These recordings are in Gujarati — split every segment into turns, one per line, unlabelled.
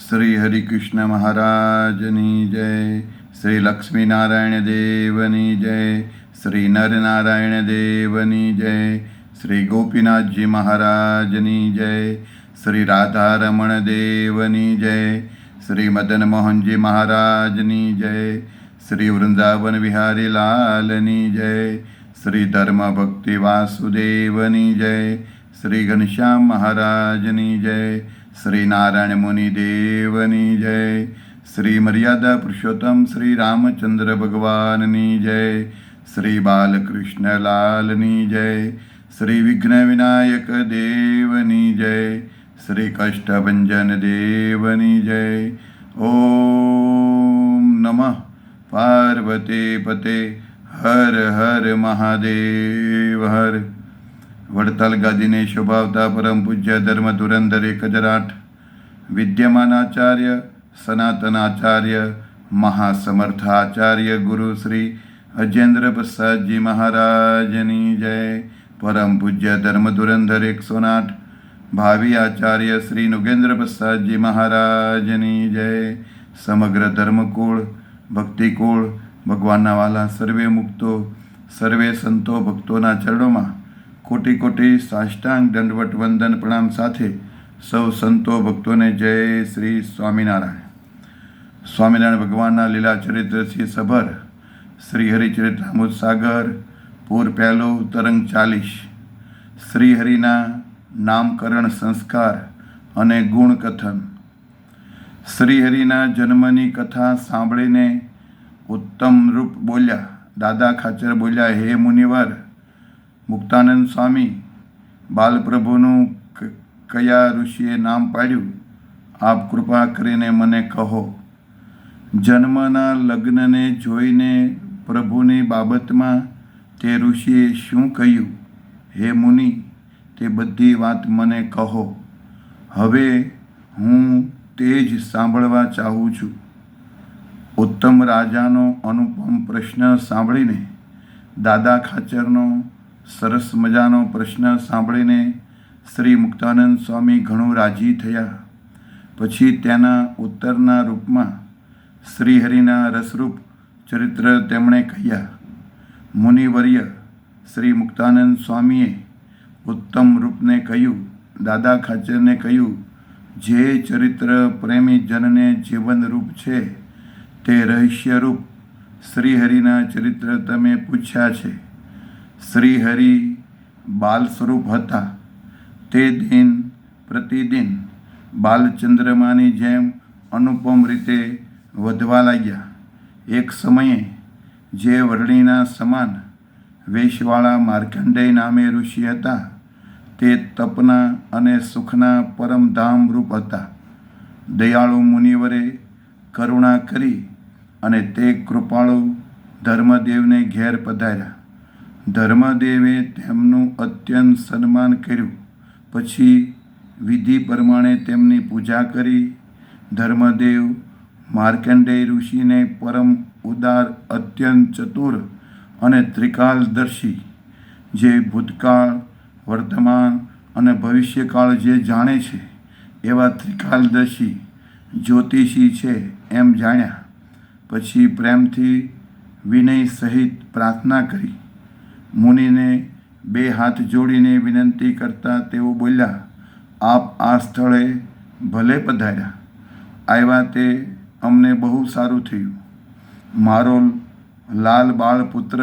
શ્રી હરિકૃષ્ણ મહારાજની જય, શ્રી લક્ષ્મીનારાયણ દેવની જય, શ્રી નરનારાયણ દેવની જય, શ્રી ગોપીનાથજી મહારાજની જય, શ્રી રાધારમણ દેવની જય, શ્રી મદન મોહનજી મહારાજની જય, શ્રી વૃંદાવન વિહારી લાલની જય, શ્રી ધર્મ ભક્તિ વાસુદેવની જય, શ્રી ઘનશ્યામ મહારાજની જય, શ્રી નારાયણ મુનિ દેવની જય, શ્રી મર્યાદા પુરુષોત્તમ શ્રી રામચંદ્ર ભગવાનની જય, શ્રી બાલકૃષ્ણ લાલની જય, શ્રી વિઘ્ન વિનાયક દેવની જય, શ્રી કષ્ટભંજન દેવની જય. ઓમ નમઃ પાર્વતી પતે હર હર મહાદેવ હર. વડતાલ ગાદીને શોભાવતા પરમ પૂજ્ય ધર્મ ધુરંધર 1008 વિદ્યમાન આચાર્ય સનાતન આચાર્ય મહાસમર્થ આચાર્ય ગુરુ શ્રી અજેન્દ્ર પ્રસાદજી મહારાજની જય. પરમ પૂજ્ય ધર્મ ધુરંધર 108 ભાવિ આચાર્ય શ્રી નુગેન્દ્ર પ્રસાદજી મહારાજની જય. સમગ્ર ધર્મકુળ ભક્તિકુળ ભગવાનના વાલા સર્વે મુક્તો સર્વે સંતો ભક્તોના ચરણોમાં કોટી કોટી સાષ્ટાંગ દંડવટ વંદન પ્રણામ સાથે સૌ સંતો ભક્તોને જય શ્રી સ્વામિનારાયણ. સ્વામિનારાયણ ભગવાનના લીલા ચરિત્રથી સભર શ્રી હરિચરિત્રામૃત સાગર પૂર પહેલું તરંગ 40 શ્રી હરિના નામકરણ સંસ્કાર અને ગુણ કથન. શ્રી હરિના જન્મની કથા સાંભળીને ઉત્તમ રૂપ બોલ્યા. દાદા ખાચર બોલ્યા, હે મુનિવર, મુક્તાનંદ સ્વામી, બાલપ્રભુનું કયા ઋષિએ નામ પાડ્યું? આપ કૃપા કરીને મને કહો. જન્મના લગ્નને જોઈને પ્રભુની બાબતમાં તે ઋષિએ શું કહ્યું? હે મુનિ, તે બધી વાત મને કહો. હવે હું તે જ સાંભળવા ચાહું છું. ઉત્તમ રાજાનો અનુપમ પ્રશ્ન સાંભળીને, દાદા ખાચરનો સરસ મજાનો પ્રશ્ન સાંભળીને શ્રી મુક્તાનંદ સ્વામી ઘણું રાજી થયા. પછી તેના ઉત્તરના રૂપમાં શ્રીહરિના રસરૂપ ચરિત્ર તેમણે કહ્યા. મુનિવર્ય શ્રી મુક્તાનંદ સ્વામીએ ઉત્તમ રૂપને કહ્યું, દાદા ખાચરને કહ્યું, જે ચરિત્ર પ્રેમી જનને જીવનરૂપ છે તે રહસ્યરૂપ શ્રીહરિના ચરિત્ર તમે પૂછ્યા છે. શ્રીહરિ બાલ સ્વરૂપ હતા. તે દિન પ્રતિદિન બાલચંદ્રમાની જેમ અનુપમ રીતે વધવા લાગ્યા. એક સમયે જે વર્ણિના સમાન વેશવાળા માર્કંડેય નામે ઋષિ હતા તે તપના અને સુખના પરમધામ રૂપ હતા. દયાળુ મુનિવરે કરુણા કરી અને તે કૃપાળુ ધર્મદેવને ઘેર પધાર્યા. ધર્મદેવે તેમનું અત્યંત સન્માન કર્યું. પછી વિધિ પ્રમાણે તેમની પૂજા કરી. ધર્મદેવ માર્કંડેય ઋષિને પરમ ઉદાર, અત્યંત ચતુર અને ત્રિકાલદર્શી, જે ભૂતકાળ, વર્તમાન અને ભવિષ્યકાળ જે જાણે છે એવા ત્રિકાલદર્શી જ્યોતિષી છે એમ જાણ્યા. પછી પ્રેમથી વિનય સહિત પ્રાર્થના કરી. મુનિને 2 હાથ જોડીને વિનંતી કરતા તેઓ બોલ્યા, આપ આ સ્થળે ભલે પધાર્યા. આવ્યા તે અમને બહુ સારું થયું. મારો લાલ બાળ પુત્ર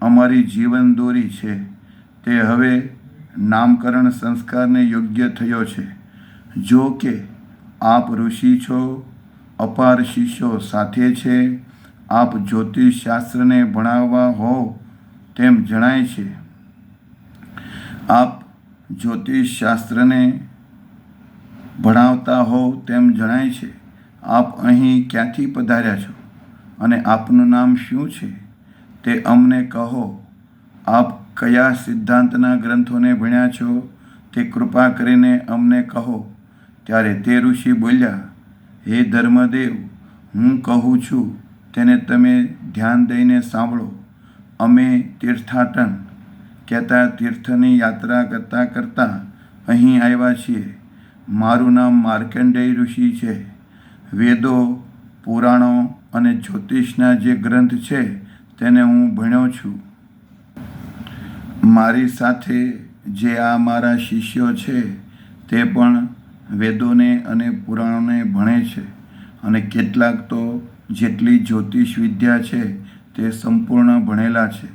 અમારી જીવન દોરી છે. તે હવે નામકરણ સંસ્કારને યોગ્ય થયો છે. જો કે આપ ઋષિ છો, અપાર શિષ્યો સાથે છે, આપ જ્યોતિષ શાસ્ત્રને ભણાવવા હોવ તેમ જણાય છે. આપ જ્યોતિષ શાસ્ત્રને ભણાવતા હોવ તેમ જણાય છે. આપ અહીં ક્યાંથી પધાર્યા છો અને આપનું નામ શું છે તે અમને કહો. આપ કયા સિદ્ધાંતના ગ્રંથોને ભણ્યા છો તે કૃપા કરીને અમને કહો. ત્યારે તે ઋષિ બોલ્યા, હે ધર્મદેવ, હું કહું છું તેને તમે ધ્યાન દઈને સાંભળો. અમે તીર્થાટન કહેતા તીર્થની યાત્રા કરતાં કરતાં અહીં આવ્યા છીએ. મારું નામ માર્કંડેય ઋષિ છે. વેદો, પુરાણો અને જ્યોતિષના જે ગ્રંથ છે તેને હું ભણ્યો છું. મારી સાથે જે આ મારા શિષ્યો છે તે પણ વેદોને અને પુરાણોને ભણે છે અને કેટલાક તો જેટલી જ્યોતિષ વિદ્યા છે તે સંપૂર્ણ ભણેલા છે.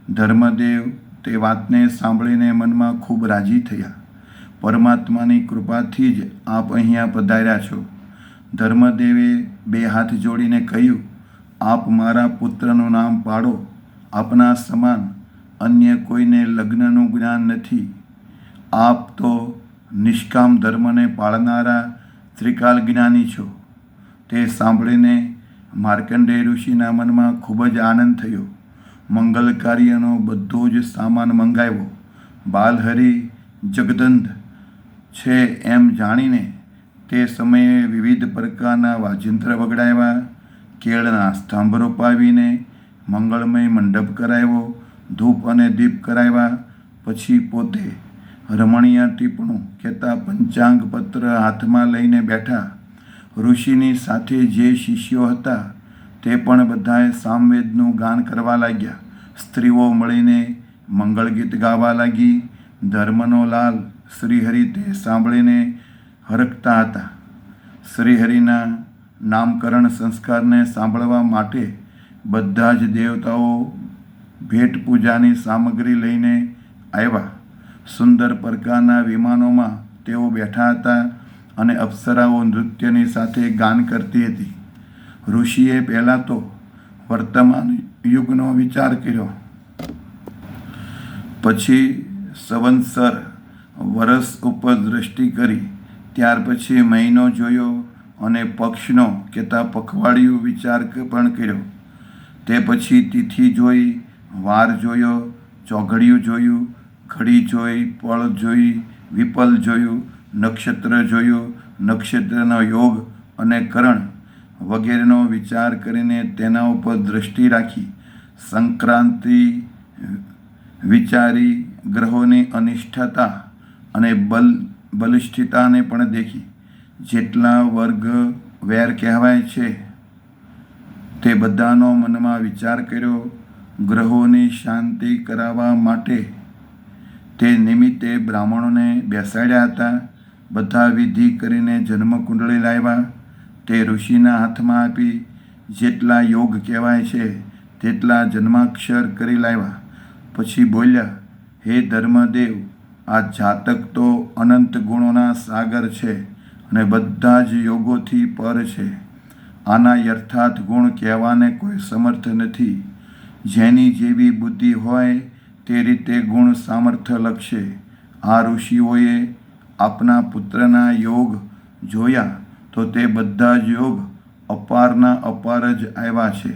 ધર્મદેવ તે વાતને સાંભળીને મનમાં ખૂબ રાજી થયા. પરમાત્માની કૃપાથી જ આપ અહીંયા પધાર્યા છો. ધર્મદેવે 2 હાથ જોડીને કહ્યું, આપ મારા પુત્રનું નામ પાડો. આપના સમાન અન્ય કોઈને લગ્નનું જ્ઞાન નથી. આપ તો નિષ્કામ ધર્મને પાળનારા ત્રિકાલ જ્ઞાની છો. તે સાંભળીને માર્કંડેય ઋષિના મનમાં ખૂબ જ આનંદ થયો. મંગલ કાર્યનો બધો જ સામાન મંગાવ્યો. બાલહરિ જગદંધ છે એમ જાણીને તે સમયે વિવિધ પ્રકારના વાજિંત્ર વગડાવ્યા. કેળના સ્તંભ રોપાવીને મંગળમય મંડપ કરાવ્યો. ધૂપ અને દીપ કરાવ્યા. પછી પોતે રમણીય ટીપણું કહેતા પંચાંગ પત્ર હાથમાં લઈને બેઠા. ઋષિની સાથે જે શિષ્યો હતા તે પણ બધાએ સામવેદનું ગાન કરવા લાગ્યા. સ્ત્રીઓ મળીને મંગળ ગીત ગાવા લાગી. ધર્મનો લાલ શ્રીહરિ તે સાંભળીને હરખતા હતા. શ્રીહરિના નામકરણ સંસ્કારને સાંભળવા માટે બધા જ દેવતાઓ ભેટ પૂજાની સામગ્રી લઈને આવ્યા. સુંદર પ્રકારના વિમાનોમાં તેઓ બેઠા હતા અને અપ્સરાઓ નૃત્યની સાથે ગાન કરતી હતી. ઋષિએ પહેલાં તો વર્તમાન યુગનો વિચાર કર્યો, પછી સંવત્સર વર્ષ ઉપર દૃષ્ટિ કરી, ત્યાર પછી મહિનો જોયો અને પક્ષનો કહેતા પખવાડિયું વિચાર પણ કર્યો. તે પછી તિથિ જોઈ, વાર જોયો, ચોઘડિયું જોયું, ઘડી જોઈ, પળ જોઈ, વિપલ જોયું, નક્ષત્ર જોયું, નક્ષત્રનો યોગ અને કરણ વગેરેનો વિચાર કરીને તેના ઉપર દૃષ્ટિ રાખી. સંક્રાંતિ વિચારી, ગ્રહોની અનિષ્ઠતા અને બલિષ્ઠતાને પણ દેખી. જેટલા વર્ગ વેર કહેવાય છે તે બધાનો મનમાં વિચાર કર્યો. ગ્રહોની શાંતિ કરાવવા માટે તે નિમિત્તે બ્રાહ્મણોને બેસાડ્યા હતા. બધા વિધિ કરીને જન્મકુંડળી લાવ્યા. તે ઋષિના હાથમાં આપી. જેટલા યોગ કહેવાય છે તેટલા જન્માક્ષર કરી લાવ્યા. પછી બોલ્યા, હે ધર્મદેવ, આ જાતક તો અનંત ગુણોના સાગર છે અને બધા જ યોગોથી પર છે. આના યથાર્થ ગુણ કહેવાને કોઈ સમર્થ નથી. જેની જેવી બુદ્ધિ હોય તે રીતે ગુણ સામર્થ્ય લખશે. આ ઋષિઓએ આપના પુત્રના યોગ જોયા તો તે બધા જ યોગ અપારના અપાર જ આવ્યા છે.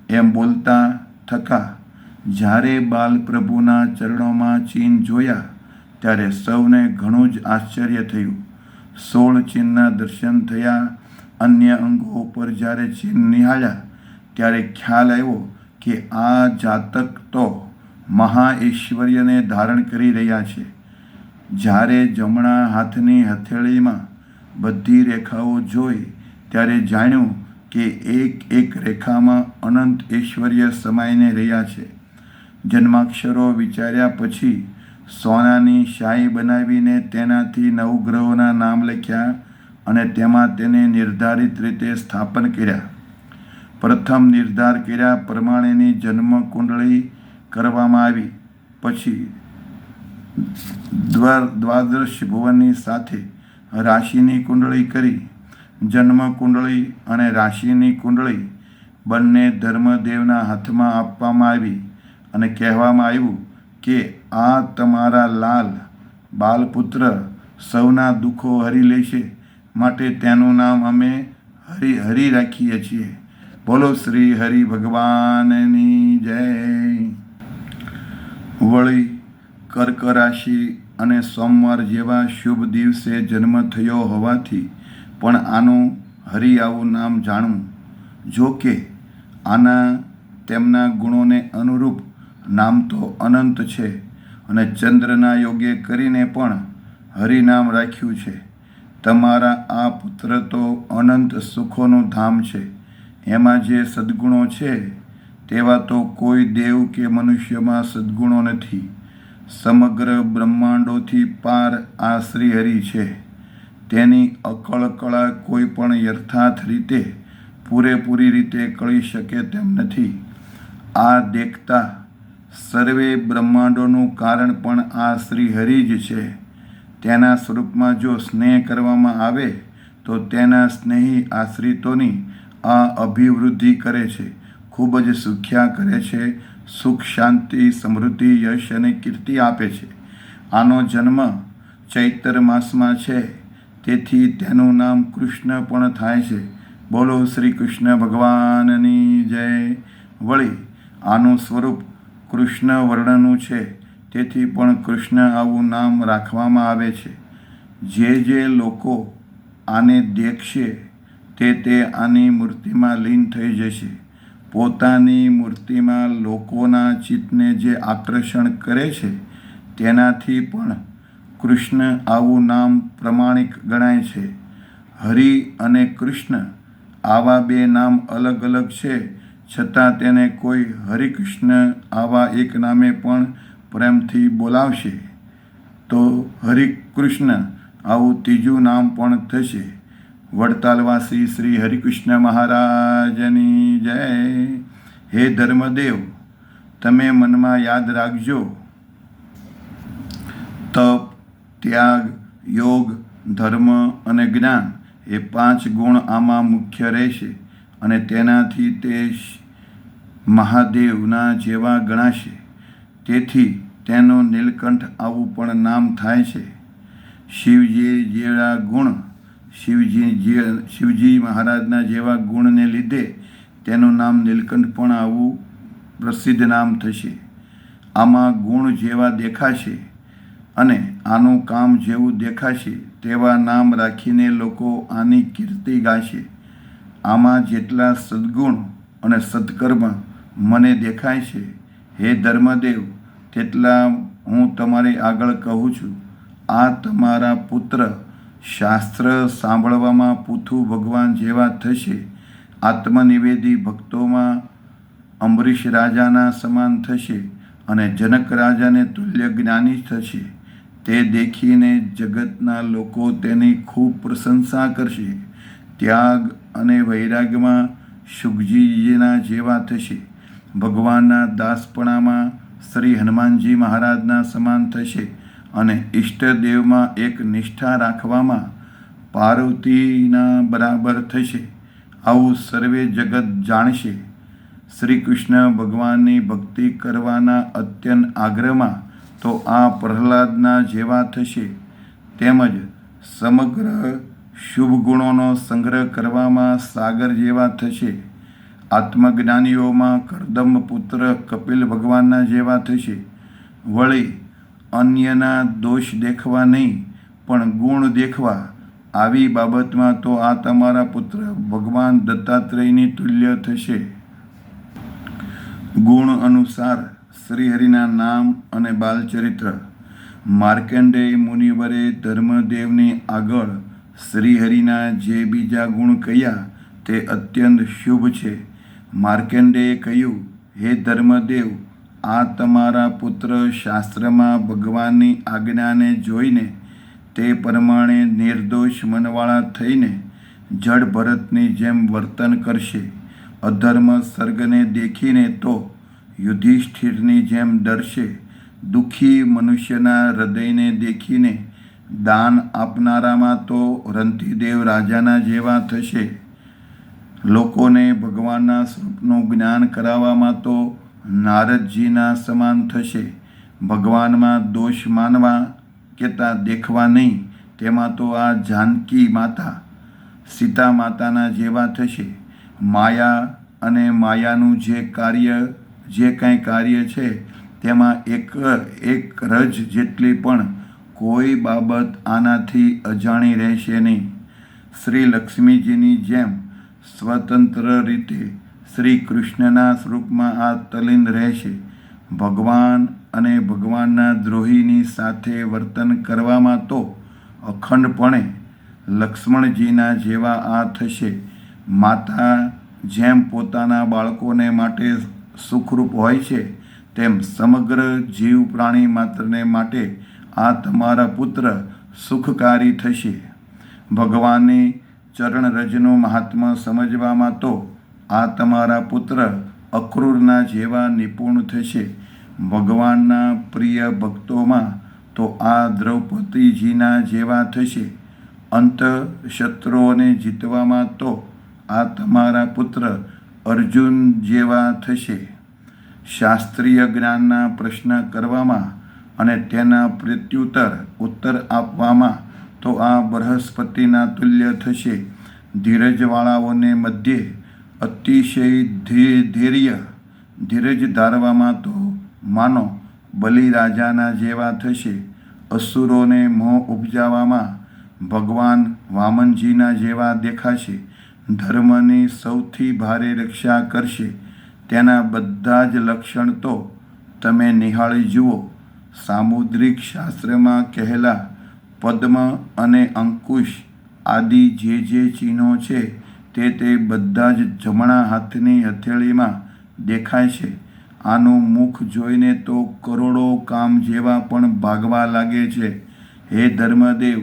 એમ બોલતા થકા જ્યારે બાલપ્રભુના ચરણોમાં ચિહ્ન જોયા ત્યારે સૌને ઘણું જ આશ્ચર્ય થયું. 16 ચિહ્નના દર્શન થયા. અન્ય અંગો ઉપર જ્યારે ચિહ્ન નિહાળ્યા ત્યારે ખ્યાલ આવ્યો કે આ જાતક તો મહાઐશ્વર્યને ધારણ કરી રહ્યા છે. જ્યારે જમણા હાથની હથેળીમાં બધી રેખાઓ જોઈ ત્યારે જાણ્યું કે એક એક રેખામાં અનંત ઐશ્વર્ય સમાઈને રહ્યા છે. જન્માક્ષરો વિચાર્યા પછી સોનાની શાહી બનાવીને તેનાથી નવગ્રહોના નામ લખ્યા અને તેમાં તેને નિર્ધારિત રીતે સ્થાપન કર્યા. પ્રથમ નિર્ધાર કર્યા પ્રમાણેની જન્મ કુંડળી કરવામાં આવી. પછી દ્વાદશ ભુવનની સાથે રાશિની કુંડળી કરી. જન્મ કુંડળી અને રાશિની કુંડળી બંને ધર્મદેવના હાથમાં આપવામાં આવી અને કહેવામાં આવ્યું કે આ તમારા લાલ બાલપુત્ર સૌના દુઃખો હરી લેશે, માટે તેનું નામ અમે હરિ રાખીએ છીએ. બોલો શ્રી હરિ ભગવાનની જય. વળી કર્ક રાશિ અને સોમવાર જેવા શુભ દિવસે જન્મ થયો હોવાથી પણ આનું હરિ આવું નામ જાણવું. જો કે આના તેમના ગુણોને અનુરૂપ નામ તો અનંત છે અને ચંદ્રના યોગે કરીને પણ હરિનામ રાખ્યું છે. તમારા આ પુત્ર તો અનંત સુખોનું ધામ છે. એમાં જે સદ્ગુણો છે તેવા તો કોઈ દેવ કે મનુષ્યમાં સદ્ગુણો નથી. સમગ્ર બ્રહ્માંડોથી પાર આ શ્રીહરિ છે. તેની અકળ કળા કોઈ પણ યથાર્થ રીતે પૂરેપૂરી રીતે કળી શકે તેમ નથી. આ દેખતા સર્વે બ્રહ્માંડોનું કારણ પણ આ શ્રીહરિ જ છે. તેના સ્વરૂપમાં જો સ્નેહ કરવામાં આવે તો તેના સ્નેહી આશ્રિતોની આ અભિવૃદ્ધિ કરે છે, ખૂબ જ સુખ્યા કરે છે, સુખ, શાંતિ, સમૃદ્ધિ, યશ અને કીર્તિ આપે છે. આનો જન્મ ચૈત્ર માસમાં છે, તેથી તેનું નામ કૃષ્ણ પણ થાય છે. બોલો શ્રી કૃષ્ણ ભગવાનની જય. વળી આનું સ્વરૂપ કૃષ્ણ વર્ણનું છે, તેથી પણ કૃષ્ણ આવું નામ રાખવામાં આવે છે. જે લોકો આને દેખશે તે આની મૂર્તિમાં લીન થઈ જશે. પોતાની મૂર્તિમાં લોકોના ચિત્તને જે આકર્ષણ કરે છે તેનાથી પણ કૃષ્ણ આવું નામ પ્રમાણિક ગણાય છે. હરિ અને કૃષ્ણ આવા બે નામ અલગ અલગ છે, છતાં તેને કોઈ હરિકૃષ્ણ આવા એક નામે પણ પ્રેમથી બોલાવશે તો હરિકૃષ્ણ આવું ત્રીજું નામ પણ થશે. વડતાલવાસી શ્રી હરિકૃષ્ણ મહારાજની જય. હે ધર્મદેવ, તમે મનમાં યાદ રાખજો, તપ, ત્યાગ, યોગ, ધર્મ અને જ્ઞાન એ 5 ગુણ આમાં મુખ્ય રહેશે અને તેનાથી તે મહાદેવના જેવા ગણાશે. તેથી તેનું નીલકંઠ આવું પણ નામ થાય છે. શિવજી જેવા ગુણ, શિવજી મહારાજના જેવા ગુણને લીધે તેનું નામ નીલકંઠ પણ આવું પ્રસિદ્ધ નામ થશે. આમાં ગુણ જેવા દેખાશે અને આનું કામ જેવું દેખાશે તેવા નામ રાખીને લોકો આની કીર્તિ ગાશે. આમાં જેટલા સદ્ગુણ અને સત્કર્મ મને દેખાય છે, હે ધર્મદેવ, તેટલા હું તમારી આગળ કહું છું. આ તમારા પુત્ર શાસ્ત્ર સાંભળવામાં પૃથુ ભગવાન જેવા થશે. આત્મનિવેદી ભક્તોમાં અંબરીશ રાજાના સમાન થશે અને જનક રાજાને તુલ્ય જ્ઞાની થશે. તે દેખીને જગતના લોકો તેની ખૂબ પ્રશંસા કરશે. ત્યાગ અને વૈરાગ્યમાં શુકજીજીના જેવા થશે. ભગવાનના દાસપણામાં શ્રી હનુમાનજી મહારાજના સમાન થશે અને ઈષ્ટદેવમાં એક નિષ્ઠા રાખવામાં પાર્વતીના બરાબર થશે. આવું સર્વે જગત જાણશે. શ્રી કૃષ્ણ ભગવાનની ભક્તિ કરવાના અત્યંત આગ્રહમાં તો આ પ્રહલાદના જેવા થશે. તેમજ સમગ્ર શુભ ગુણોનો સંગ્રહ કરવામાં સાગર જેવા થશે. આત્મજ્ઞાનીઓમાં કરદમ પુત્ર કપિલ ભગવાનના જેવા થશે. વળી અન્યના દોષ દેખવા નહીં પણ ગુણ દેખવા, આવી બાબતમાં તો આ તમારા પુત્ર ભગવાન દત્તાત્રેયની તુલ્ય થશે. ગુણ અનુસાર શ્રીહરિના નામ અને બાલચરિત્ર. માર્કંડેય મુનિવરે ધર્મદેવની આગળ શ્રીહરિના જે બીજા ગુણ કહ્યા તે અત્યંત શુભ છે. માર્કંડેયે કહ્યું, હે ધર્મદેવ, આ તમારા પુત્ર શાસ્ત્રમાં ભગવાનની આજ્ઞાને જોઈને તે પ્રમાણે નિર્દોષ મનવાળા થઈને જડ ભરતની જેમ વર્તન કરશે. અધર્મ સર્ગને દેખીને તો યુધિષ્ઠિરની જેમ ડરશે. દુઃખી મનુષ્યના હૃદયને દેખીને દાન આપનારામાં તો રંતિદેવ રાજાના જેવા થશે. લોકોને ભગવાનના સ્વરૂપનું જ્ઞાન કરાવવામાં તો નારદજીના સમાન થશે. ભગવાનમાં દોષ માનવા કેતા દેખવા નહીં, તેમાં તો આ જાનકી માતા, સીતા માતાના જેવા થશે. માયા અને માયાનું જે કંઈ કાર્ય છે તેમાં એક રજ જેટલી પણ કોઈ બાબત આનાથી અજાણી રહેશે નહીં. શ્રી લક્ષ્મીજીની જેમ સ્વતંત્ર રીતે શ્રી કૃષ્ણના સ્વરૂપમાં આ તલ્લીન રહેશે. ભગવાન અને ભગવાનના દ્રોહીની સાથે વર્તન કરવામાં તો અખંડપણે લક્ષ્મણજીના જેવા આ થશે. માતા જેમ પોતાના બાળકોને માટે સુખરૂપ હોય છે, તેમ સમગ્ર જીવ પ્રાણી માત્રને માટે આ તમારા પુત્ર સુખકારી થશે. ભગવાનની ચરણરજનું મહાત્મા સમજવામાં તો આ તમારા પુત્ર અક્રૂરના જેવા નિપુણ થશે. ભગવાનના પ્રિય ભક્તોમાં તો આ દ્રૌપદીજીના જેવા થશે. અંત શત્રુઓને જીતવામાં તો આ તમારા પુત્ર અર્જુન જેવા થશે. શાસ્ત્રીય જ્ઞાનના પ્રશ્ન કરવામાં અને તેના ઉત્તર આપવામાં તો આ બૃહસ્પતિના તુલ્ય થશે. ધીરજવાળાઓને મધ્યે અતિશય ધીરજ ધારવામાં તો માનો બલિરાજાના જેવા થશે. અસુરોને મોહ ઉપજાવવામાં ભગવાન વામનજીના જેવા દેખાશે. ધર્મની સૌથી ભારે રક્ષા કરશે. તેના બધા જ લક્ષણ તો તમે નિહાળી જુઓ. સામુદ્રિક શાસ્ત્રમાં કહેલા પદ્મ અને અંકુશ આદિ જે ચિહ્નો છે તે બધા જ જમણા હાથની હથેળીમાં દેખાય છે. આનું મુખ જોઈને તો કરોડો કામ જેવા પણ ભાગવા લાગે છે. હે ધર્મદેવ,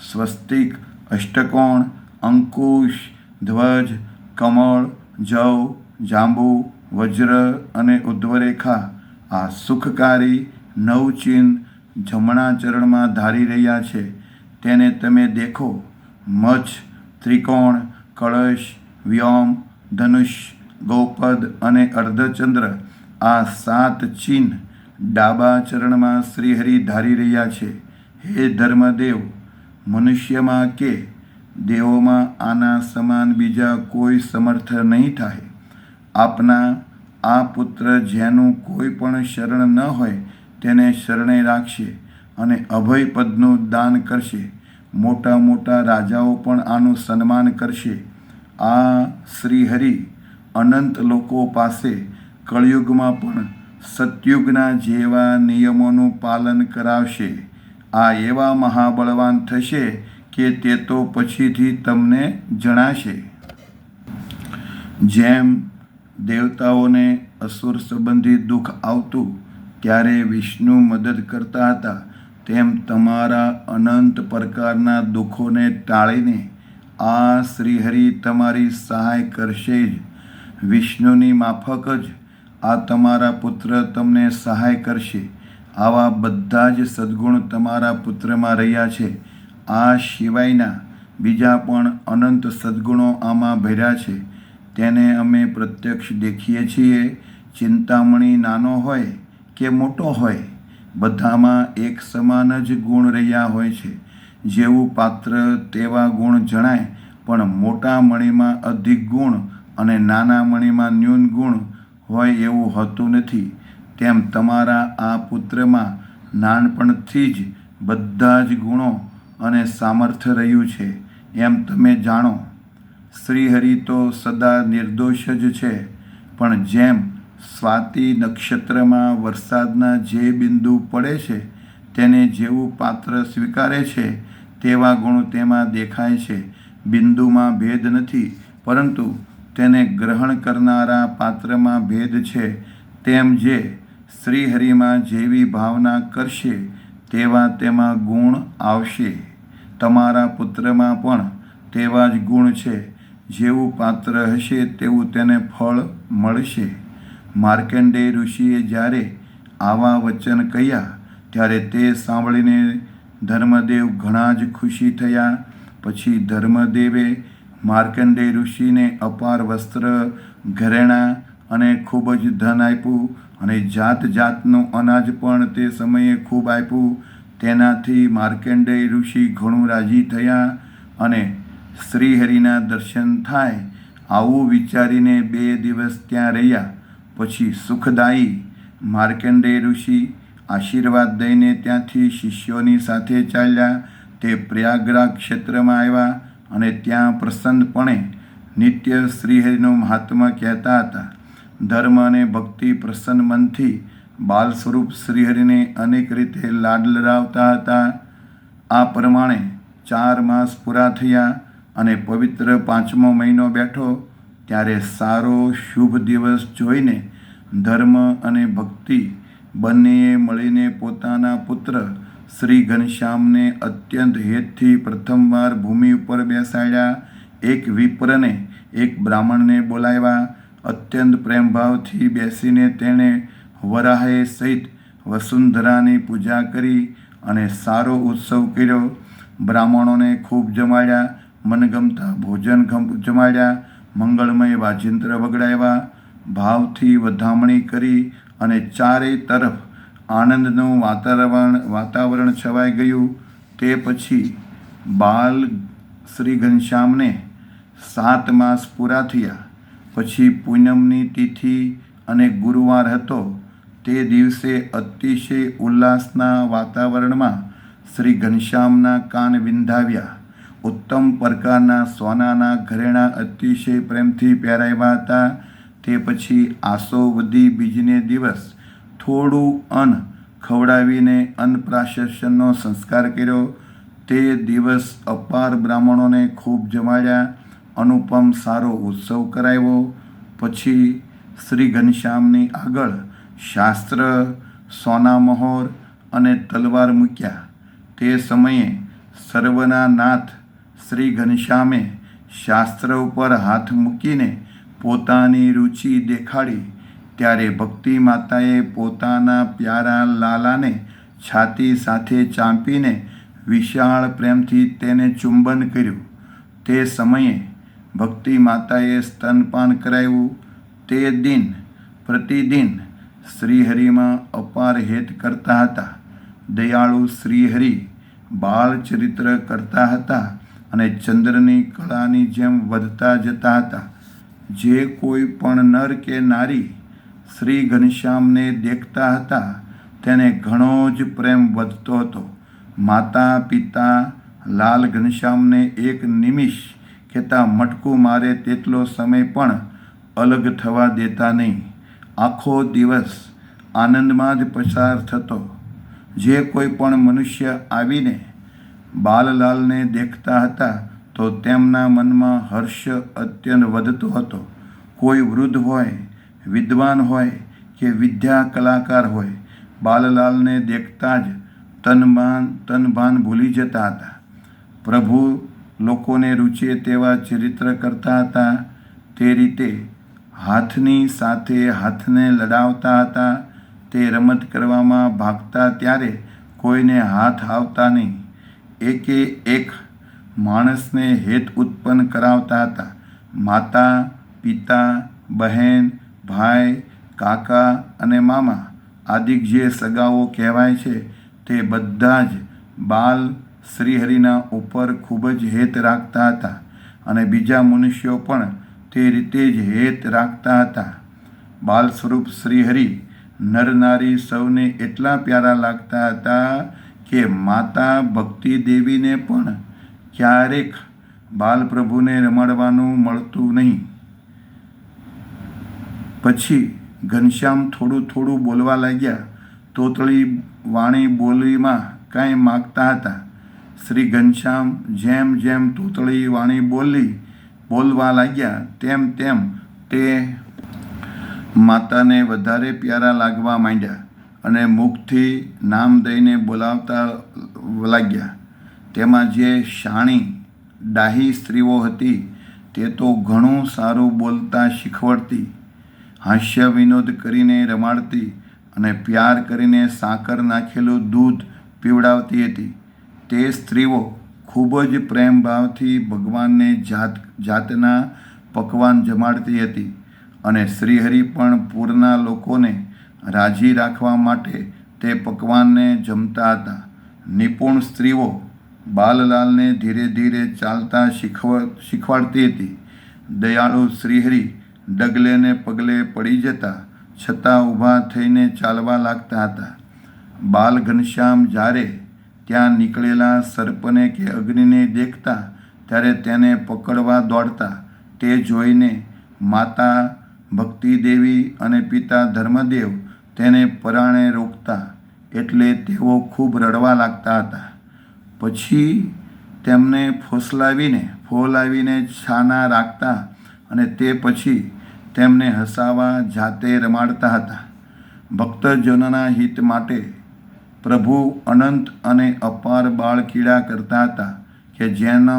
સ્વસ્તિક, અષ્ટકોણ, અંકુશ, ધ્વજ, કમળ, જવ, જાંબુ, વજ્ર અને ઉદ્ધવરેખા આ સુખકારી નવચિહ્ન જમણા ચરણમાં ધારી રહ્યા છે. તેને તમે દેખો. મચ્છ, ત્રિકોણ, કળશ, વ્યોમ, ધનુષ, ગૌપદ અને અર્ધચંદ્ર આ 7 ચિહ્ન ડાબા ચરણમાં શ્રીહરિ ધારી રહ્યા છે. હે ધર્મદેવ, મનુષ્યમાં કે દેવોમાં આના સમાન બીજા કોઈ સમર્થ નહીં થાય. આપના આ પુત્ર જેનું કોઈ પણ શરણ ન હોય તેને શરણે રાખશે અને અભયપદનું દાન કરશે. મોટા મોટા રાજાઓ પણ આનું સન્માન કરશે. આ શ્રીહરિ અનંત લોકો પાસે કળિયુગમાં પણ સતયુગના જેવા નિયમોનું પાલન કરાવશે. આ એવા મહાબળવાન થશે કે તે તો પછીથી તમને જણાશે. જેમ દેવતાઓને અસુર સંબંધી દુઃખ આવતું ત્યારે વિષ્ણુ મદદ કરતા હતા, તેમ તમારા અનંત પ્રકારના દુઃખોને ટાળીને આ શ્રીહરિ તમારી સહાય કરશે જ. વિષ્ણુની માફક જ આ તમારા પુત્ર તમને સહાય કરશે. આવા બધા જ સદ્ગુણ તમારા પુત્રમાં રહ્યા છે. આ સિવાયના બીજા પણ અનંત સદ્ગુણો આમાં ભર્યા છે. તેને અમે પ્રત્યક્ષ દેખીએ છીએ. ચિંતામણી નાનો હોય કે મોટો હોય, બધામાં એક સમાન જ ગુણ રહ્યા હોય છે. જેવું પાત્ર તેવા ગુણ જણાય, પણ મોટા મણીમાં અધિક ગુણ અને નાના મણીમાં ન્યૂન ગુણ હોય એવું હોતું નથી. તેમ તમારા આ પુત્રમાં નાનપણથી જ બધા જ ગુણો અને સામર્થ્ય રહ્યું છે, એમ તમે જાણો. શ્રીહરિ તો સદા નિર્દોષ જ છે, પણ જેમ સ્વાતિ નક્ષત્રમાં વરસાદના જે બિંદુ પડે છે તેને જેવું પાત્ર સ્વીકારે છે તેવા ગુણ તેમાં દેખાય છે. બિંદુમાં ભેદ નથી, પરંતુ તેને ગ્રહણ કરનારા પાત્રમાં ભેદ છે. તેમ જે શ્રીહરિમાં જેવી ભાવના કરશે તેવા તેમાં ગુણ આવશે. તમારા પુત્રમાં પણ તેવા જ ગુણ છે. જેવું પાત્ર હશે તેવું તેને ફળ મળશે. માર્કંડેય ઋષિએ જ્યારે આવા વચન કહ્યા ત્યારે તે સાંભળીને ધર્મદેવ ઘણા જ ખુશી થયા. પછી ધર્મદેવે માર્કંડેય ઋષિને અપાર વસ્ત્ર, ઘરેણાં અને ખૂબ જ ધન આપ્યું અને જાત જાતનું અનાજ પણ તે સમયે ખૂબ આપ્યું. તેનાથી માર્કંડેય ઋષિ ઘણું રાજી થયા અને શ્રીહરિના દર્શન થાય આવું વિચારીને 2 દિવસ ત્યાં રહ્યા. પછી સુખદાયી માર્કંડેય ઋષિ આશીર્વાદ દઈને ત્યાંથી શિષ્યોની સાથે ચાલ્યા. તે પ્રયાગરાજ ક્ષેત્રમાં આવ્યા અને ત્યાં પ્રસન્નપણે નિત્ય શ્રીહરિનું મહાત્મ્ય કહેતા હતા. ધર્મ અને ભક્તિ પ્રસન્ન મનથી બાલ સ્વરૂપ શ્રીહરિને અનેક રીતે લાડ લડાવતા હતા. આ પ્રમાણે 4 માસ પૂરા થયા અને પવિત્ર 5મો મહિનો બેઠો, ત્યારે સારો શુભ દિવસ જોઈને ધર્મ અને ભક્તિ બંનેએ મળીને પોતાના પુત્ર શ્રી ઘનશ્યામને અત્યંત હેતથી પ્રથમવાર ભૂમિ ઉપર બેસાડ્યા. એક વિપ્રને એક બ્રાહ્મણને બોલાવ્યા. અત્યંત પ્રેમભાવથી બેસીને તેણે વરાહે સહિત વસુંધરાની પૂજા કરી અને સારો ઉત્સવ કર્યો. બ્રાહ્મણોને ખૂબ જમાડ્યા, મનગમતા ભોજન જમાડ્યા, મંગળમય વાજિંત્ર વગડાવ્યા, ભાવથી વધામણી કરી અને ચારે તરફ આનંદનું વાતાવરણ છવાઈ ગયું. તે પછી બાલ શ્રી ઘનશ્યામને 7 માસ પૂરા થયા. પછી પૂનમની તિથિ અને ગુરુવાર હતો. તે દિવસે અતિશય ઉલ્લાસના વાતાવરણમાં શ્રી ઘનશ્યામના કાન વિંધાવ્યા. ઉત્તમ પ્રકારના સોનાના ઘરેણાં અતિશય પ્રેમથી પહેરાવ્યા હતા. તે પછી આસોવદી બીજને દિવસ થોડું અન્ન ખવડાવીને અન્નપ્રાશનનો સંસ્કાર કર્યો. તે દિવસ અપાર બ્રાહ્મણોને ખૂબ જમાડ્યા. અનુપમ સારો ઉત્સવ કરાવ્યો. પછી શ્રી ઘનશ્યામની આગળ શાસ્ત્ર, સોના મહોર અને તલવાર મૂક્યા. તે સમયે સર્વના નાથ શ્રી ઘનશ્યામે શાસ્ત્ર ઉપર હાથ મૂકીને પોતાની રુચિ દેખાડી. ત્યારે ભક્તિ માતાએ પોતાના પ્યારા લાલાને છાતી સાથે ચાંપીને વિશાળ પ્રેમથી તેને ચુંબન કર્યું. તે સમયે ભક્તિ માતાએ સ્તનપાન કરાવ્યું. તે દિન પ્રતિદિન શ્રીહરિમાં અપાર હેત કરતા હતા. દયાળુ શ્રીહરિ બાળ ચરિત્ર કરતા હતા અને ચંદ્રની કળાની જેમ વધતા જતા હતા. જે કોઈ પણ નર કે નારી શ્રી ઘનશ્યામને દેખતા હતા તેને ઘણો જ પ્રેમ વધતો હતો. માતા પિતા લાલ ઘનશ્યામને એક નિમિષ કહેતા મટકું મારે તેટલો સમય પણ અલગ થવા દેતા નહીં. આખો દિવસ આનંદમાં જ પસાર થતો. જે કોઈ પણ મનુષ્ય આવીને બાલલાલને દેખતા હતા તો તેમના મનમાં હર્ષ અત્યંત વધતો હતો. કોઈ વૃદ્ધ હોય, વિદ્વાન હોય કે વિદ્યા કલાકાર હોય, બાલલાલને દેખતા જ તનભાન ભૂલી જતા હતા. પ્રભુ લોકોને રૂચે તેવા ચરિત્ર કરતા હતા. તે રીતે હાથની સાથે હાથને લડાવતા હતા. તે રમત કરવામાં ભાગતા ત્યારે કોઈને હાથ આવતા નહીં. એકે એક માણસને હેત ઉત્પન્ન કરાવતા હતા. માતા, પિતા, બહેન, ભાઈ, કાકા અને મામા આદિ જે સગાઓ કહેવાય છે તે બધા જ બાલ શ્રીહરિના ઉપર ખૂબ જ હેત રાખતા હતા અને બીજા મનુષ્યો પણ તે રીતે જ હેત રાખતા હતા. બાલ સ્વરૂપ શ્રીહરિ નર નારી સૌને એટલા પ્યારા લાગતા હતા કે માતા ભક્તિ દેવીને પણ ક્યારેક બાલપ્રભુને રમાડવાનું મળતું નહીં. પછી ઘનશ્યામ થોડું થોડું બોલવા લાગ્યા. તોતળી વાણી બોલીમાં કાંઈ માગતા હતા. શ્રી ઘનશ્યામ જેમ જેમ તોતળી વાણી બોલવા લાગ્યા તેમ તેમ તે માતાને વધારે પ્યારા લાગવા માંડ્યા અને મુખથી નામ દઈને બોલાવતા લાગ્યા. તેમાં જે શાણી ડાહી સ્ત્રીઓ હતી તે તો ઘણું સારું બોલતા શીખવડતી, હાસ્ય વિનોદ કરીને રમાડતી અને પ્યાર કરીને સાકર નાખેલું દૂધ પીવડાવતી હતી. તે સ્ત્રીઓ ખૂબ જ પ્રેમભાવથી ભગવાનને જાતના પકવાન જમાડતી હતી અને શ્રીહરિ પણ પૂરના લોકોને રાજી રાખવા માટે તે પકવાનને જમતા હતા. નિપુણ સ્ત્રીઓ બાલલાલને ધીરે ધીરે ચાલતા શીખવાડતી હતી. દયાળુ શ્રીહરિ ડગલે ને પગલે પડી જતા છતાં ઊભા થઈને ચાલવા લાગતા હતા. બાલ ઘનશ્યામ જ્યારે ત્યાં નીકળેલા સર્પને કે અગ્નિને દેખતા ત્યારે તેને પકડવા દોડતા. તે જોઈને માતા ભક્તિદેવી અને પિતા ધર્મદેવ તેને પરાણે રોકતા એટલે તેઓ ખૂબ રડવા લાગતા હતા. પછી તેમને ફોલાવીને છાના રાખતા અને તે પછી તેમને હસાવા જાતે રમાડતા હતા. ભક્તજનોના હિત માટે પ્રભુ અનંત અને અપાર બાળકીડા કરતા હતા કે જેનો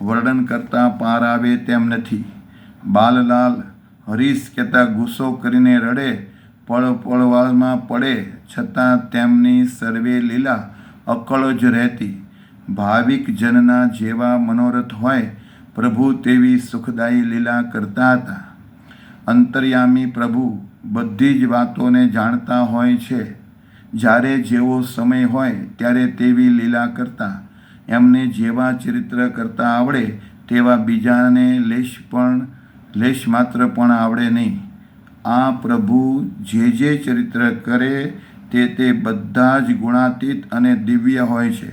વર્ણન કરતા પાર આવે તેમ નથી. બાલલાલ હરીશ કહેતા ગુસ્સો કરીને રડે, પળવાળમાં પડે, છતાં તેમની સર્વે લીલા અકળ જ રહેતી. ભાવિક જનના જેવા મનોરથ હોય પ્રભુ તેવી સુખદાયી લીલા કરતા હતા. અંતર્યામી પ્રભુ બધી જ વાતોને જાણતા હોય છે. જ્યારે જેવો સમય હોય ત્યારે તેવી લીલા કરતા. એમને જેવા ચરિત્ર કરતા આવડે તેવા બીજાને લેશ માત્ર પણ આવડે નહીં. આ પ્રભુ જે ચરિત્ર કરે તે બધા જ ગુણાતીત અને દિવ્ય હોય છે.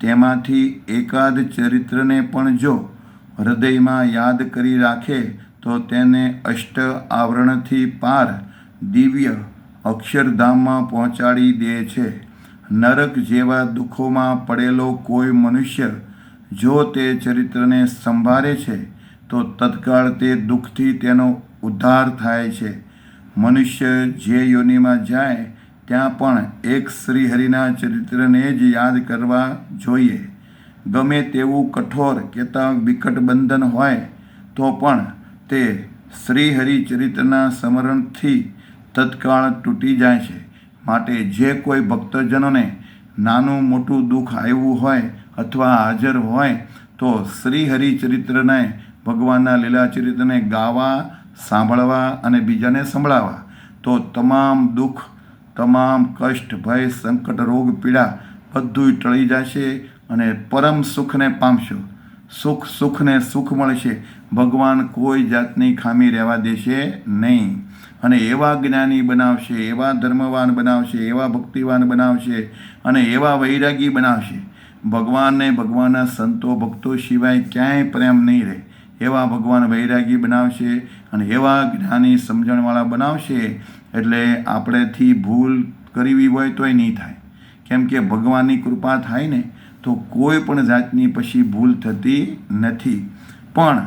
તેમાંથી એકાદ ચરિત્રને પણ જો હૃદયમાં યાદ કરી રાખે તો તેને અષ્ટ આવરણથી પાર દિવ્ય અક્ષરધામમાં પહોંચાડી દે છે. નરક જેવા દુઃખોમાં પડેલો કોઈ મનુષ્ય જો તે ચરિત્રને સંભાળે છે તો તત્કાળ તે દુઃખથી તેનો ઉદ્ધાર થાય છે. મનુષ્ય જે યોનિમાં જાય ત્યાં પણ એક શ્રીહરિના ચરિત્રને જ યાદ કરવા જોઈએ. ગમે તેવું કઠોર કહેતા વિકટ બંધન હોય તો પણ તે શ્રીહરિ ચરિત્રના સ્મરણથી તત્કાળ તૂટી જાય છે. માટે જે કોઈ ભક્તજનોને નાનું મોટું દુઃખ આવ્યું હોય અથવા હાજર હોય તો શ્રીહરિ ચરિત્રને, ભગવાનના લીલા ચરિત્રને ગાવા, સાંભળવા અને બીજાને સંભળાવવા તો તમામ દુઃખ, તમામ કષ્ટ, ભય, સંકટ, રોગ, પીડા બધું ટળી જશે અને પરમ સુખને પામશો. સુખને સુખ મળશે. ભગવાન કોઈ જાતની ખામી રહેવા દેશે નહીં અને એવા જ્ઞાની બનાવશે, એવા ધર્મવાન બનાવશે, એવા ભક્તિવાન બનાવશે અને એવા વૈરાગી બનાવશે. ભગવાનને ભગવાનના સંતો ભક્તો સિવાય ક્યાંય પ્રેમ નહીં રહે. એવા ભગવાન વૈરાગી બનાવશે અને એવા જ્ઞાની સમજણવાળા બનાવશે. એટલે આપણેથી ભૂલ કરવી હોય તોય નહીં થાય. કેમ કે ભગવાનની કૃપા થાય ને તો કોઈ પણ જાતની પછી ભૂલ થતી નથી. પણ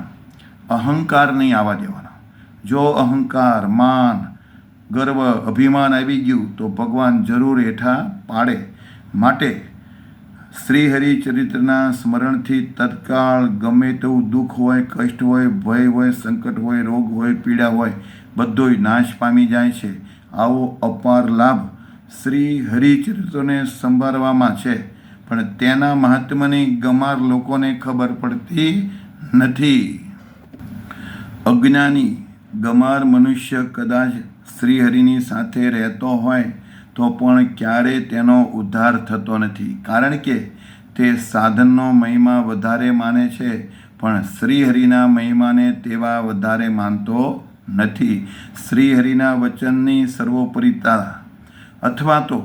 અહંકાર નહીં આવવા દેવાનો. જો અહંકાર, માન, ગર્વ, અભિમાન આવી ગયું તો ભગવાન જરૂર હેઠા પાડે. માટે શ્રીહરિ ચરિત્રના સ્મરણથી તત્કાળ ગમે તેવું દુઃખ હોય, કષ્ટ હોય, ભય હોય, સંકટ હોય, રોગ હોય, પીડા હોય બધોય નાશ પામી જાય છે. આવો અપાર લાભ શ્રી હરિચરિત્રને સંભાળવામાં છે. પણ તેના મહાત્મ્યની ગમાર લોકોને ખબર પડતી નથી. અજ્ઞાની ગમાર મનુષ્ય કદાચ શ્રીહરિની સાથે રહેતો હોય તો પણ ક્યારેય તેનો ઉદ્ધાર થતો નથી. કારણ કે તે સાધનનો મહિમા વધારે માને છે પણ શ્રીહરિના મહિમાને તેવા વધારે માનતો નથી. શ્રીહરિના વચનની સર્વોપરિતા અથવા તો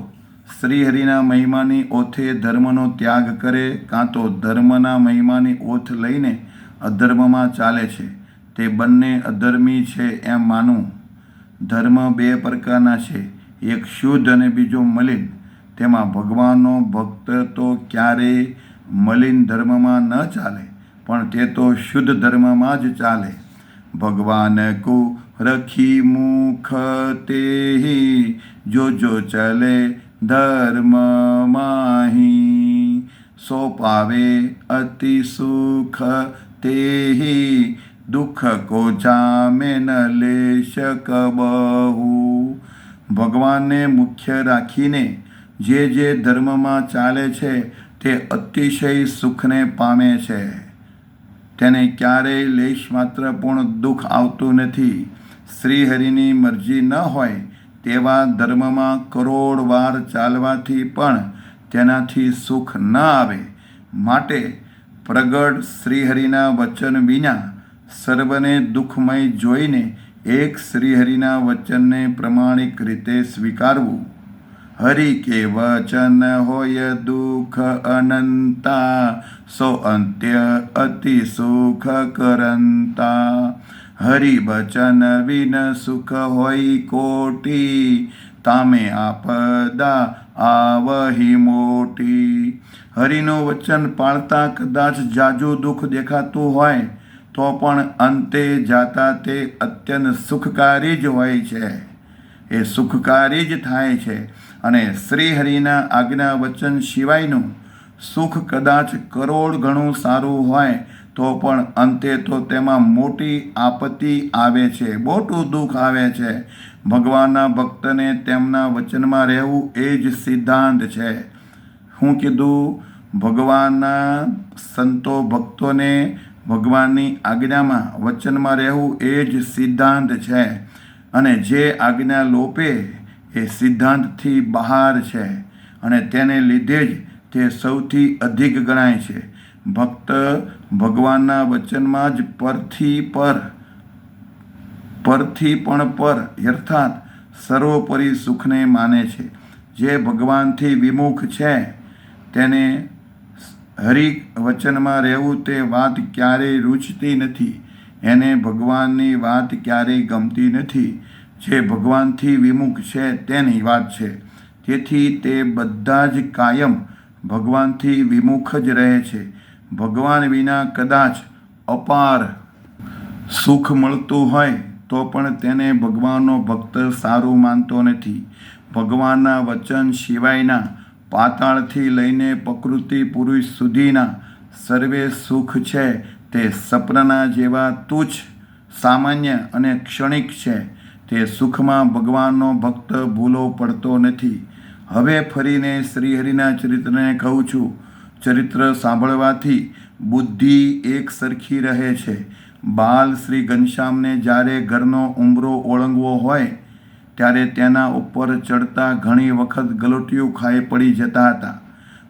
શ્રીહરિના મહિમાની ઓથે ધર્મનો ત્યાગ કરે કાં તો ધર્મના મહિમાની ઓથ લઈને અધર્મમાં ચાલે છે તે બંને અધર્મી છે એમ માનવું. ધર્મ બે પ્રકારના છે, એક શુદ્ધ અને બીજો મલિન. તેમાં ભગવાનનો ભક્ત તો ક્યારેય મલિન ધર્મમાં ન ચાલે પણ તે તો શુદ્ધ ધર્મમાં જ ચાલે. ભગવાન કો રખી મુખ તેહી જો ચલે ધર્મ માહી સો પાવે અતિ સુખ તેહી દુઃખ કો જામે ન લેશ કબહુ. ભગવાનને મુખ્ય રાખીને જે ધર્મમાં ચાલે છે તે અતિશય સુખને પામે છે. તેને ક્યારેય લેશ માત્ર પણ દુઃખ આવતું નથી. શ્રીહરિની મરજી ન હોય તેવા ધર્મમાં કરોડ વાર ચાલવાથી પણ તેનાથી સુખ ન આવે. માટે પ્રગટ શ્રીહરિના વચન વિના સર્વને દુઃખમય જોઈને એક શ્રીહરિના વચનને પ્રમાણિક રીતે સ્વીકારવું. હરિ કે વચન હોય દુઃખ અનંતા સો અંત્ય અતિ સુખ કરંતા. હરિ વચન વિન સુખ હોય કોટી તામે આપદા આવહી મોટી. હરિનું વચન પાળતા કદાચ જાજુ દુઃખ દેખાતું હોય તો પણ અંતે જાતા તે અત્યંત સુખકારી જ હોય છે. એ સુખકારી જ થાય છે. અને શ્રી હરિના આજ્ઞા વચન સિવાયનું સુખ કદાચ કરોડ ગણું સારું હોય તો પણ અંતે તો તેમાં મોટી આપત્તિ આવે છે, મોટું દુઃખ આવે છે. ભગવાનના ભક્તને તેમના વચનમાં રહેવું એ જ સિદ્ધાંત છે. હું કીધું? ભગવાનના સંતો ભક્તોને ભગવાનની આજ્ઞામાં વચનમાં રહેવું એ જ સિદ્ધાંત છે. અને જે આજ્ઞા લોપે એ સિદ્ધાંતથી બહાર છે અને તેને લીધે જ તે સૌથી અધિક ગણાય છે. ભક્ત ભગવાનના વચનમાં જ પરથી પણ પર અર્થાત સર્વોપરી સુખને માને છે. જે ભગવાનથી વિમુખ છે તેને હરિ વચનમાં રહેવું તે વાત ક્યારેય રૂચતી નથી. એને ભગવાનની વાત ક્યારેય ગમતી નથી. જે ભગવાનથી વિમુખ છે તેની વાત છે. તેથી તે બધા જ કાયમ ભગવાનથી વિમુખ જ રહે છે. ભગવાન વિના કદાચ અપાર સુખ મળતું હોય તો પણ તેને ભગવાનનો ભક્ત સારું માનતો નથી. ભગવાનના વચન સિવાયના પાતાળથી લઈને પ્રકૃતિ પુરુષ સુધીના સર્વે સુખ છે તે સપનાના જેવા તુચ્છ, સામાન્ય અને ક્ષણિક છે. તે સુખમાં ભગવાનનો ભક્ત ભૂલો પડતો નથી. હવે ફરીને શ્રીહરિના ચરિત્રને કહું છું. ચરિત્ર સાંભળવાથી બુદ્ધિ એક સરખી રહે છે. બાલ શ્રી ઘનશ્યામને જ્યારે ઘરનો ઉંબરો ઓળંગવો હોય ત્યારે તેના ઉપર ચડતા ઘણી વખત ગલોટિયું ખાઈ પડી જતા હતા.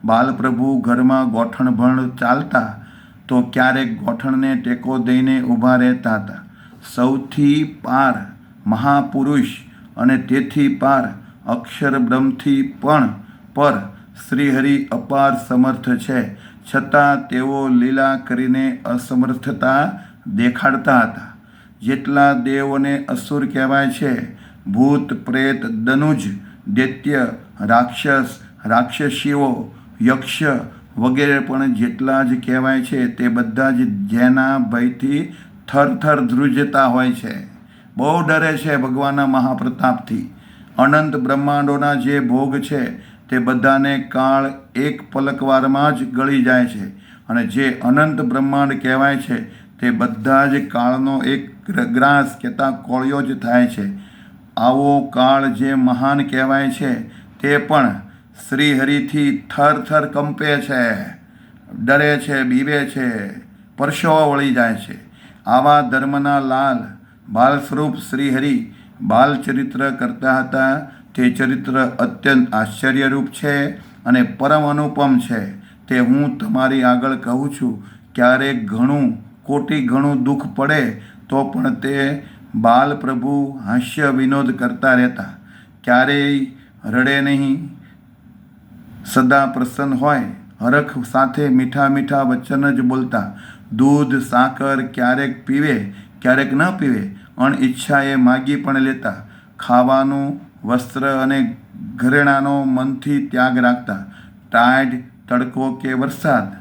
બાલપ્રભુ ઘરમાં ગોઠણભણ ચાલતા તો ક્યારેક ગોઠણને ટેકો દઈને ઊભા રહેતા હતા. સૌથી પાર મહાપુરુષ અને તેથી પાર અક્ષર બ્રહ્મથી પણ પર શ્રીહરિ અપાર સમર્થ છે. છતાં તેઓ લીલા કરીને અસમર્થતા દેખાડતા હતા. જેટલા દેવોને અસુર કહેવાય છે, ભૂત, પ્રેત, દનુજ, દૈત્ય, રાક્ષસ, રાક્ષસીઓ, યક્ષ વગેરે પણ જેટલા જ કહેવાય છે તે બધા જ જેના ભયથી થરથર ધ્રુજતા હોય છે, બહુ ડરે છે ભગવાનના મહાપ્રતાપથી. અનંત બ્રહ્માંડોના જે ભોગ છે તે બધાને કાળ એક પલકવારમાં જ ગળી જાય છે. અને જે અનંત બ્રહ્માંડ કહેવાય છે તે બધા જ કાળનો એક ગ્રાસ કહેતા કોળિયો જ થાય છે. આવો કાળ જે મહાન કહેવાય છે તે પણ શ્રીહરિથી થર કંપે છે, ડરે છે, બીવે છે, પરસેવો વળી જાય છે. આવા ધર્મના લાલ બાલ સ્વરૂપ શ્રીહરિ બાલચરિત્ર કરતા હતા. તે ચરિત્ર અત્યંત આશ્ચર્યરૂપ છે અને પરમ અનુપમ છે. તે હું તમારી આગળ કહું છું. ક્યારેક ઘણું કોટી ઘણું દુઃખ પડે તો પણ તે બાલપ્રભુ હાસ્ય વિનોદ કરતા રહેતા. ક્યારેય રડે નહીં, સદા પ્રસન્ન હોય, હરખ સાથે મીઠા મીઠા વચન જ બોલતા. દૂધ, સાકર ક્યારેક પીવે, ક્યારેક ન પીવે, અણઇચ્છાએ માગી પણ લેતા. ખાવાનું, વસ્ત્ર અને ઘરેણાંનો મનથી ત્યાગ રાખતા. ટાઢ, તડકો કે વરસાદ